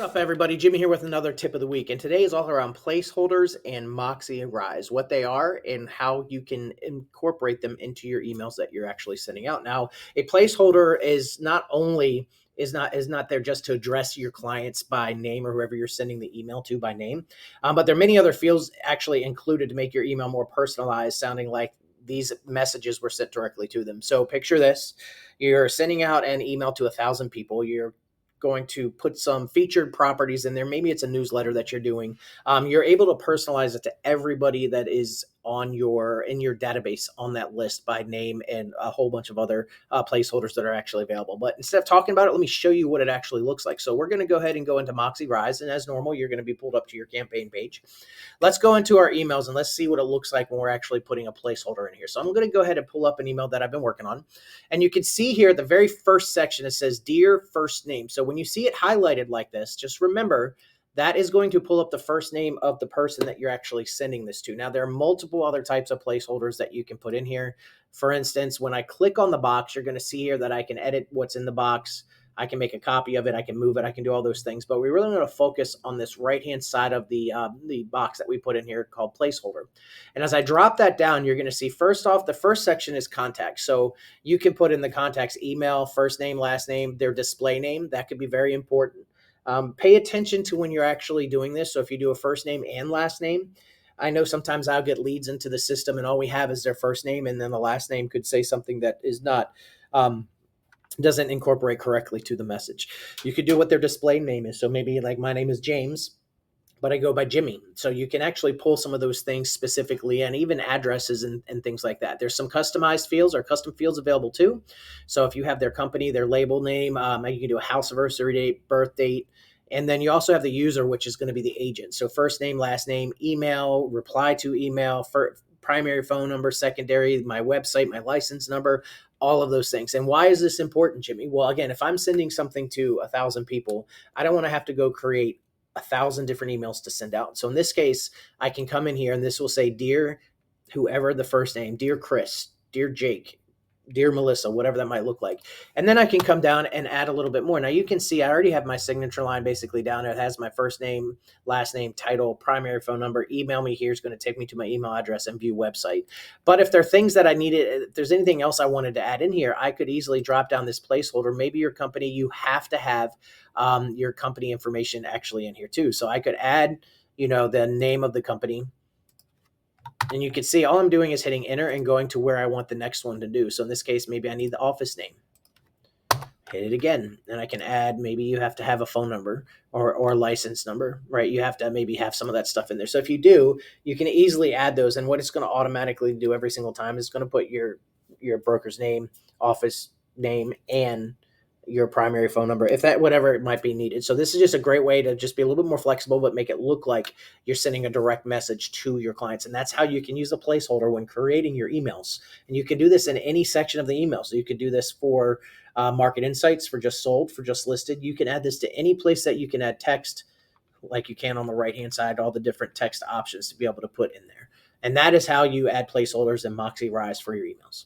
up, everybody? Jimmy here with another tip of the week. And today is all around placeholders and Moxie and Rise, what they are and how you can incorporate them into your emails that you're actually sending out. Now, a placeholder is not only is not there just to address your clients by name or whoever you're sending the email to by name, but there are many other fields actually included to make your email more personalized, sounding like these messages were sent directly to them. So picture this: you're sending out an email to 1,000 people. You're going to put some featured properties in there. Maybe it's a newsletter that you're doing. You're able to personalize it to everybody that is on in your database on that list by name and a whole bunch of other placeholders that are actually available. But instead of talking about it, let me show you what it actually looks like. So we're going to go ahead and go into Moxie Rise, and as normal, you're going to be pulled up to your campaign page. Let's go into our emails and let's see what it looks like when we're actually putting a placeholder in here. So I'm going to go ahead and pull up an email that I've been working on. And you can see here at the very first section, it says Dear First Name. So when you see it highlighted like this, just remember that is going to pull up the first name of the person that you're actually sending this to. Now, there are multiple other types of placeholders that you can put in here. For instance, when I click on the box, you're going to see here that I can edit what's in the box. I can make a copy of it. I can move it. I can do all those things. But we really want to focus on this right-hand side of the box that we put in here called placeholder. And as I drop that down, you're going to see, first off, the first section is contact. So you can put in the contact's email, first name, last name, their display name. That could be very important. Pay attention to when you're actually doing this. So if you do a first name and last name, I know sometimes I'll get leads into the system and all we have is their first name, and then the last name could say something that is not doesn't incorporate correctly to the message. You could do what their display name is. So maybe like my name is James, but I go by Jimmy. So you can actually pull some of those things specifically, and even addresses and things like that. There's some customized fields or custom fields available too. So if you have their company, their label name, you can do a house anniversary date, birth date, and then you also have the user, which is going to be the agent. So first name, last name, email, reply to email, primary phone number, secondary, my website, my license number, all of those things. And why is this important, Jimmy? Well, again, if I'm sending something to 1,000 people, I don't want to have to go create 1,000 different emails to send out. So in this case, I can come in here and this will say, Dear whoever the first name, Dear Chris, Dear Jake, Dear Melissa, whatever that might look like. And then I can come down and add a little bit more. Now you can see I already have my signature line basically down. It has my first name, last name, title, primary phone number. Email me here is going to take me to my email address and view website. But if there are things that I needed, if there's anything else I wanted to add in here, I could easily drop down this placeholder. Maybe your company, you have to have your company information actually in here too. So I could add, the name of the company. And you can see all I'm doing is hitting enter and going to where I want the next one to do. So in this case, maybe I need the office name. Hit it again. And I can add, maybe you have to have a phone number or a license number, right? You have to maybe have some of that stuff in there. So if you do, you can easily add those. And what it's going to automatically do every single time is going to put your broker's name, office name, and your primary phone number, if that, whatever it might be needed. So this is just a great way to just be a little bit more flexible, but make it look like you're sending a direct message to your clients. And that's how you can use a placeholder when creating your emails. And you can do this in any section of the email. So you could do this for market insights, for just sold, for just listed. You can add this to any place that you can add text, like you can on the right-hand side, all the different text options to be able to put in there. And that is how you add placeholders in Moxie Rise for your emails.